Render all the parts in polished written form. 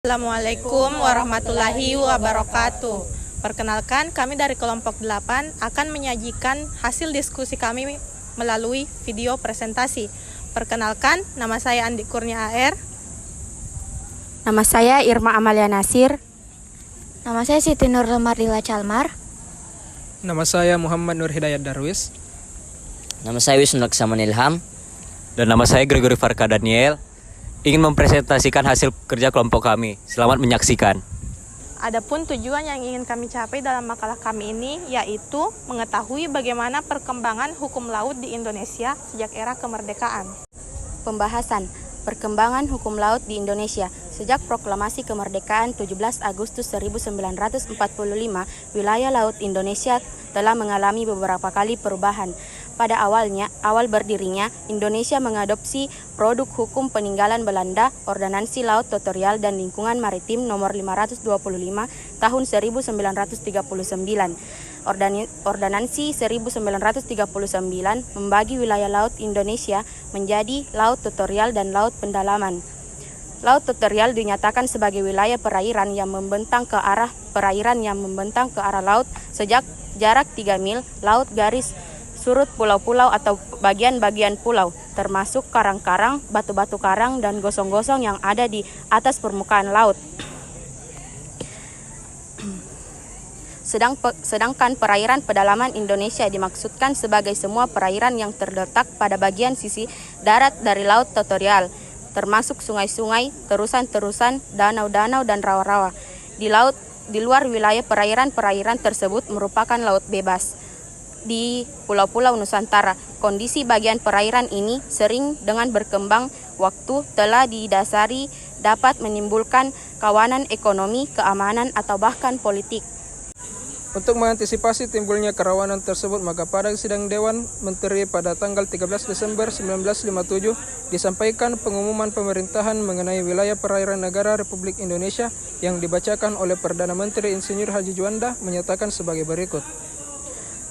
Assalamualaikum warahmatullahi wabarakatuh. Perkenalkan, kami dari kelompok 8 akan menyajikan hasil diskusi kami melalui video presentasi. Perkenalkan, nama saya Andi Kurnia AR. Nama saya Irma Amalia Nasir. Nama saya Siti Nurul Mardila Calmar. Nama saya Muhammad Nur Hidayat Darwis. Nama saya Wisnu Laksaman Ilham. Dan nama saya Gregory Farka Daniel. Ingin mempresentasikan hasil kerja kelompok kami. Selamat menyaksikan. Adapun tujuan yang ingin kami capai dalam makalah kami ini yaitu mengetahui bagaimana perkembangan hukum laut di Indonesia sejak era kemerdekaan. Pembahasan perkembangan hukum laut di Indonesia. Sejak proklamasi kemerdekaan 17 Agustus 1945, wilayah laut Indonesia telah mengalami beberapa kali perubahan. Pada awal berdirinya, Indonesia mengadopsi produk hukum peninggalan Belanda, Ordonansi Laut Tutorial dan Lingkungan Maritim nomor 525 tahun 1939. Ordonansi 1939 membagi wilayah laut Indonesia menjadi laut tutorial dan laut pendalaman. Laut tutorial dinyatakan sebagai wilayah perairan yang membentang ke arah laut sejak jarak 3 mil, laut garis surut pulau-pulau atau bagian-bagian pulau, termasuk karang-karang, batu-batu karang, dan gosong-gosong yang ada di atas permukaan laut. Sedangkan perairan pedalaman Indonesia dimaksudkan sebagai semua perairan yang terletak pada bagian sisi darat dari laut tutorial, termasuk sungai-sungai, terusan-terusan, danau-danau, dan rawa-rawa. Di luar wilayah perairan tersebut merupakan laut bebas. Di pulau-pulau Nusantara, kondisi bagian perairan ini sering dengan berkembang waktu telah didasari dapat menimbulkan kawanan ekonomi, keamanan, atau bahkan politik. Untuk mengantisipasi timbulnya kerawanan tersebut, maka pada sidang Dewan Menteri pada tanggal 13 Desember 1957 disampaikan pengumuman pemerintahan mengenai wilayah perairan negara Republik Indonesia yang dibacakan oleh Perdana Menteri Insinyur Haji Juanda menyatakan sebagai berikut.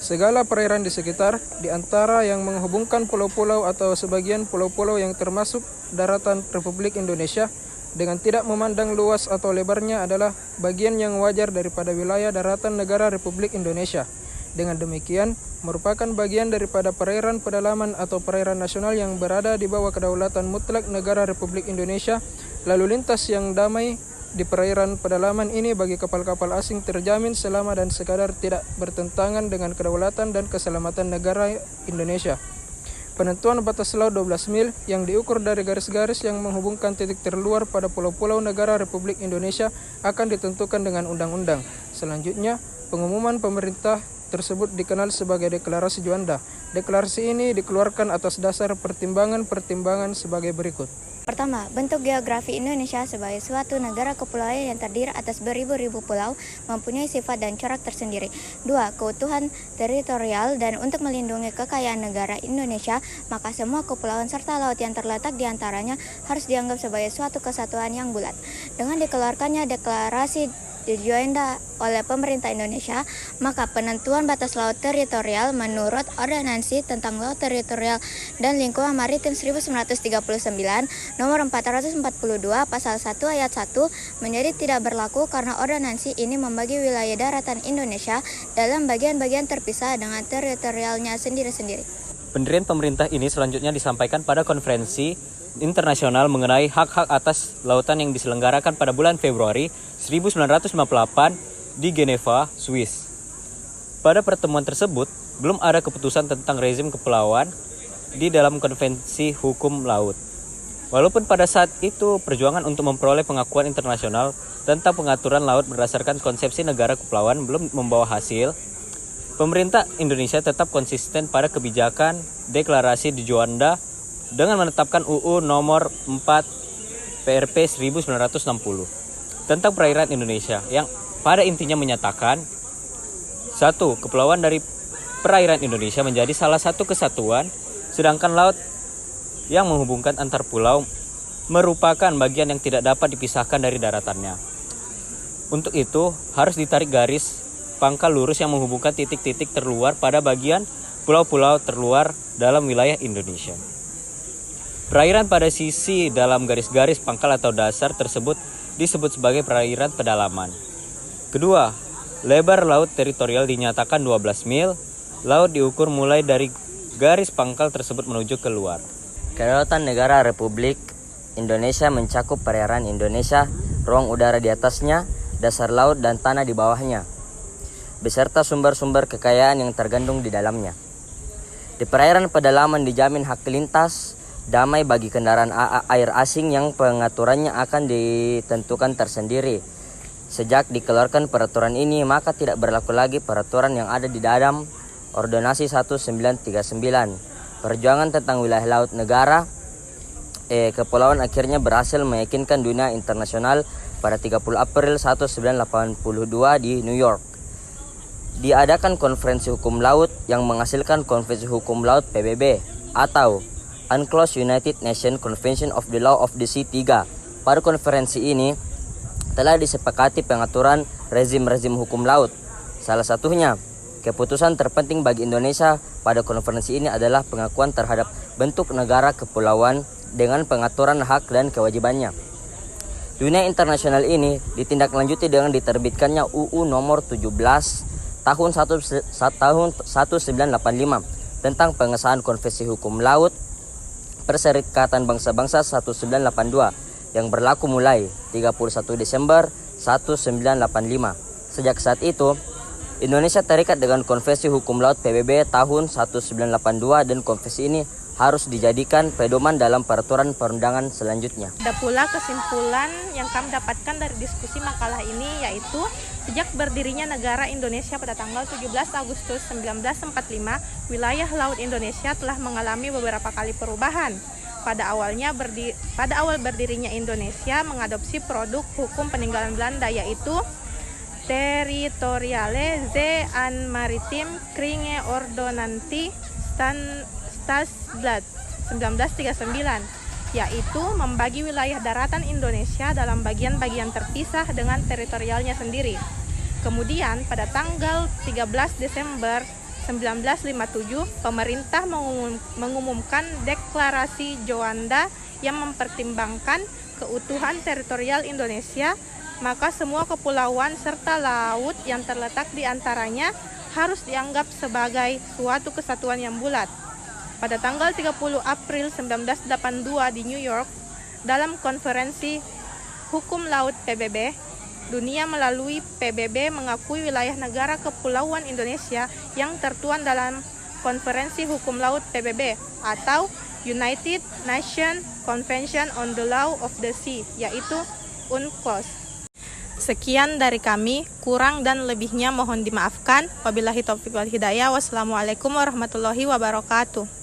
Segala perairan di sekitar, di antara yang menghubungkan pulau-pulau atau sebagian pulau-pulau yang termasuk daratan Republik Indonesia, dengan tidak memandang luas atau lebarnya adalah bagian yang wajar daripada wilayah daratan negara Republik Indonesia. Dengan demikian, merupakan bagian daripada perairan pedalaman atau perairan nasional yang berada di bawah kedaulatan mutlak negara Republik Indonesia. Lalu lintas yang damai di perairan pedalaman ini bagi kapal-kapal asing terjamin selama dan sekadar tidak bertentangan dengan kedaulatan dan keselamatan negara Indonesia. Penentuan batas laut 12 mil yang diukur dari garis-garis yang menghubungkan titik terluar pada pulau-pulau negara Republik Indonesia akan ditentukan dengan undang-undang. Selanjutnya, pengumuman pemerintah tersebut dikenal sebagai Deklarasi Juanda. Deklarasi ini dikeluarkan atas dasar pertimbangan-pertimbangan sebagai berikut. Pertama, bentuk geografi Indonesia sebagai suatu negara kepulauan yang terdiri atas beribu-ribu pulau mempunyai sifat dan corak tersendiri. Dua, keutuhan teritorial, dan untuk melindungi kekayaan negara Indonesia, maka semua kepulauan serta laut yang terletak di antaranya harus dianggap sebagai suatu kesatuan yang bulat. Dengan dikeluarkannya Deklarasi Juanda oleh pemerintah Indonesia, maka penentuan batas laut teritorial menurut Ordonansi tentang Laut Teritorial dan Lingkungan Maritim 1939 nomor 442 pasal 1 ayat 1 menjadi tidak berlaku karena ordonansi ini membagi wilayah daratan Indonesia dalam bagian-bagian terpisah dengan teritorialnya sendiri-sendiri. Pendirian pemerintah ini selanjutnya disampaikan pada konferensi internasional mengenai hak-hak atas lautan yang diselenggarakan pada bulan Februari 1998 di Geneva, Swiss. Pada pertemuan tersebut, belum ada keputusan tentang rezim kepulauan di dalam konvensi hukum laut. Walaupun pada saat itu perjuangan untuk memperoleh pengakuan internasional tentang pengaturan laut berdasarkan konsepsi negara kepulauan belum membawa hasil, pemerintah Indonesia tetap konsisten pada kebijakan Deklarasi di Juanda dengan menetapkan UU nomor 4 PRP 1960 tentang perairan Indonesia yang pada intinya menyatakan 1. Kepulauan dari perairan Indonesia menjadi salah satu kesatuan, sedangkan laut yang menghubungkan antar pulau merupakan bagian yang tidak dapat dipisahkan dari daratannya. Untuk itu, harus ditarik garis pangkal lurus yang menghubungkan titik-titik terluar pada bagian pulau-pulau terluar dalam wilayah Indonesia. Perairan pada sisi dalam garis-garis pangkal atau dasar tersebut disebut sebagai perairan pedalaman. Kedua, lebar laut teritorial dinyatakan 12 mil. Laut diukur mulai dari garis pangkal tersebut menuju keluar. Kedaulatan negara Republik Indonesia mencakup perairan Indonesia, ruang udara di atasnya, dasar laut dan tanah di bawahnya, beserta sumber-sumber kekayaan yang tergandung di dalamnya. Di perairan pedalaman dijamin hak lintas damai bagi kendaraan air asing yang pengaturannya akan ditentukan tersendiri. Sejak dikeluarkan peraturan ini, maka tidak berlaku lagi peraturan yang ada di dalam Ordonansi 1939. Perjuangan tentang wilayah laut negara kepulauan akhirnya berhasil meyakinkan dunia internasional pada 30 April 1982 di New York. Diadakan konferensi hukum laut yang menghasilkan Konvensi Hukum Laut PBB atau UNCLOS United Nations Convention of the Law of the Sea 3. Pada konferensi ini telah disepakati pengaturan rezim-rezim hukum laut. Salah satunya, keputusan terpenting bagi Indonesia pada konferensi ini adalah pengakuan terhadap bentuk negara kepulauan dengan pengaturan hak dan kewajibannya. Dunia internasional ini ditindaklanjuti dengan diterbitkannya UU nomor 17 tahun 1985 tentang pengesahan Konvensi Hukum Laut Perserikatan Bangsa-Bangsa 1982 yang berlaku mulai 31 Desember 1985. Sejak saat itu, Indonesia terikat dengan Konvensi Hukum Laut PBB tahun 1982 dan konvensi ini harus dijadikan pedoman dalam peraturan perundangan selanjutnya. Ada pula kesimpulan yang kami dapatkan dari diskusi makalah ini, yaitu sejak berdirinya negara Indonesia pada tanggal 17 Agustus 1945, wilayah laut Indonesia telah mengalami beberapa kali perubahan. Pada awal berdirinya Indonesia mengadopsi produk hukum peninggalan Belanda, yaitu Territoriale Zee en Maritim Kringe Ordonantie Stadsblad 1939, yaitu membagi wilayah daratan Indonesia dalam bagian-bagian terpisah dengan teritorialnya sendiri. Kemudian pada tanggal 13 Desember 1957, pemerintah mengumumkan Deklarasi Juanda yang mempertimbangkan keutuhan teritorial Indonesia, maka semua kepulauan serta laut yang terletak di antaranya harus dianggap sebagai suatu kesatuan yang bulat. Pada tanggal 30 April 1982 di New York, dalam konferensi Hukum Laut PBB, dunia melalui PBB mengakui wilayah negara kepulauan Indonesia yang tertuang dalam Konferensi Hukum Laut PBB atau United Nations Convention on the Law of the Sea, yaitu UNCLOS. Sekian dari kami, kurang dan lebihnya mohon dimaafkan. Wabillahi taufiq wal hidayah. Wassalamualaikum warahmatullahi wabarakatuh.